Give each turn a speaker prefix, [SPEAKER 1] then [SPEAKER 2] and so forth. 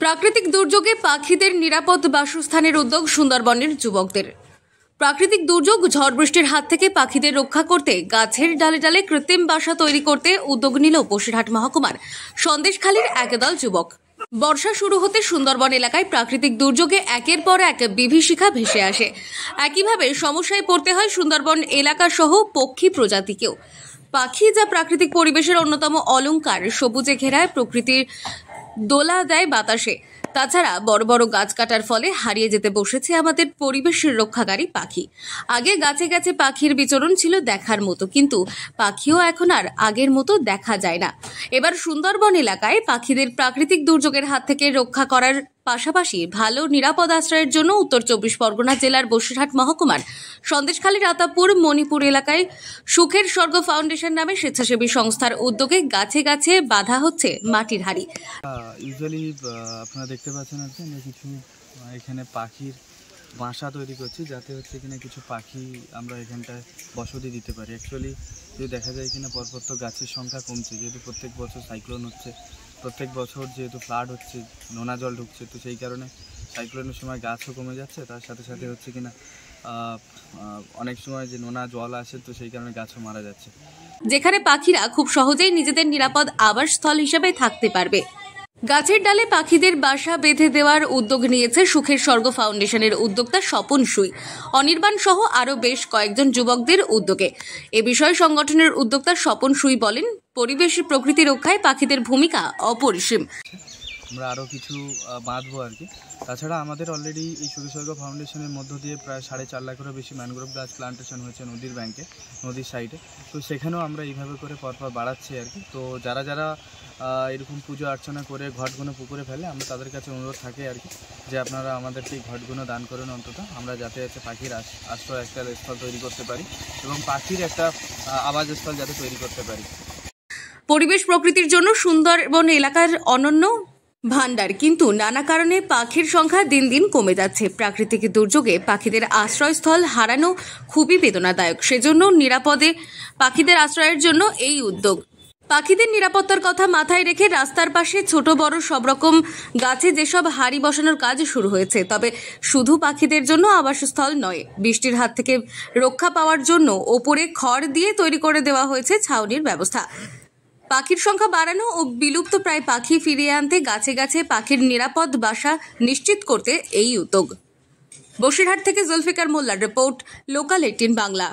[SPEAKER 1] প্রাকৃতিক দুর্যোগে পাখিদের নিরাপদ বাসস্থানের উদ্যোগ সুন্দরবনের যুবকদের। প্রাকৃতিক দুর্যোগ ঝড় বৃষ্টির হাত থেকে পাখিদের রক্ষা করতে গাছের ডালে ডালে কৃত্রিম বাসা তৈরি করতে উদ্যোগ নিল বসিরহাট মহকুমার সন্দেশখালীর একদল যুবক। বর্ষা শুরু হতে সুন্দরবন এলাকায় প্রাকৃতিক দুর্যোগে একের পর এক বিভীষিকা ভেসে আসে। একইভাবে সমস্যায় পড়তে হয় সুন্দরবন এলাকা সহ পক্ষী প্রজাতিকেও। পাখি যা প্রাকৃতিক পরিবেশের অন্যতম অলংকার, সবুজে ঘেরায় প্রকৃতির দোলা দেয় বাতাসে। তাছাড়া বড় বড় গাছ কাটার ফলে হারিয়ে যেতে বসেছে আমাদের পরিবেশের রক্ষাকারী পাখি। আগে গাছে গাছে পাখির বিচরণ ছিল দেখার মতো, কিন্তু পাখিও এখন আর আগের মতো দেখা যায় না। এবার সুন্দরবন এলাকায় পাখিদের প্রাকৃতিক দুর্যোগের হাত থেকে রক্ষা করার পাশাপাশি ভালো নিরাপদ আশ্রয়ের জন্য উত্তর 24 পরগনা জেলার বসিরহাট মহকুমার সন্দেশখালী রাতাপুর মণিপুর এলাকায় সুখের স্বর্গ ফাউন্ডেশন নামে স্বেচ্ছাসেবী সংস্থার উদ্যোগে গাছে গাছে বাঁধা হচ্ছে মাটির হাড়ি।
[SPEAKER 2] ইউজুয়ালি আপনারা দেখতে পাচ্ছেন আর কি আমরা কিছু এখানে পাখির বাসা তৈরি করছি, যাতে হচ্ছে কিনা কিছু পাখি আমরা এখানটায় বসতি দিতে পারি। অ্যাকচুয়ালি যদি দেখা যায় কিনা পরপর তো গাছের সংখ্যা কমছে, যেহেতু প্রত্যেক বছর সাইক্লোন হচ্ছে, প্রত্যেক বছর যেহেতু ফ্লাড হচ্ছে, নোনা জল ঢুকছে, তো সেই কারণে সাইক্লোনের সময় গাছও কমে যাচ্ছে। তার সাথে সাথে হচ্ছে কিনা অনেক সময় যে নোনা জল আসে, তো সেই কারণে গাছও মারা যাচ্ছে।
[SPEAKER 1] যেখানে পাখিরা খুব সহজেই নিজেদের নিরাপদ আবাসস্থল হিসেবে থাকতে পারবে, গাছের ডালে পাখিদের বাসা বেঁধে দেওয়ার উদ্যোগ নিয়েছে সুখের স্বর্গ ফাউন্ডেশনের উদ্যোক্তা স্বপন সুই, অনির্বাণ সহ আরও বেশ কয়েকজন যুবকদের উদ্যোগে। এ বিষয়ে সংগঠনের উদ্যোক্তা স্বপন সুই বলেন, পরিবেশ প্রকৃতি রক্ষায় পাখিদের ভূমিকা অপরিসীম।
[SPEAKER 2] আমরা আরও কিছু বাঁধবো আর কি। তাছাড়া আমাদের অলরেডি এই সুখের স্বর্গ ফাউন্ডেশনের মধ্য দিয়ে প্রায় 4.5 লাখেরও বেশি ম্যানগ্রোভ গাছ প্লান্টেশন হয়েছে নদীর ব্যাংকে, নদীর সাইডে। তো সেখানেও আমরা এইভাবে করে পরপর বাড়াচ্ছি আর কি। তো যারা যারা এরকম পুজো অর্চনা করে ঘটগুলো পুকুরে ফেলে, আমরা তাদের কাছে অনুরোধ থাকে আর কি যে আপনারা আমাদেরকে এই ঘটগুলো দান করুন অন্তত, আমরা যাতে হচ্ছে পাখির আশ্রয় একটা স্থল তৈরি করতে পারি এবং পাখির একটা আবাসস্থল যাতে তৈরি করতে পারি।
[SPEAKER 1] পরিবেশ প্রকৃতির জন্য সুন্দরবন এলাকার অনন্য ভান্ডার, কিন্তু নানা কারণে পাখির সংখ্যা দিন দিন কমে যাচ্ছে। প্রাকৃতিক দুর্যোগে পাখিদের আশ্রয়স্থল হারানো খুবই বেদনাদায়ক। সেজন্য নিরাপদে পাখিদের আশ্রয়ের জন্য এই উদ্যোগ। পাখিদের নিরাপত্তার কথা মাথায় রেখে রাস্তার পাশে ছোট বড় সব রকম গাছে যেসব হাড়ি বসানোর কাজ শুরু হয়েছে, তবে শুধু পাখিদের জন্য আবাসস্থল নয়, বৃষ্টির হাত থেকে রক্ষা পাওয়ার জন্য ওপরে খড় দিয়ে তৈরি করে দেওয়া হয়েছে ছাউনির ব্যবস্থা। পাখির সংখ্যা বাড়ানো ও বিলুপ্ত প্রায় পাখি ফিরিয়ে আনতে গাছে গাছে পাখির নিরাপদ বাসা নিশ্চিত করতে এই উদ্যোগ। বসিরহাট থেকে জুলফিকার মোল্লার রিপোর্ট, লোকাল 18 বাংলা।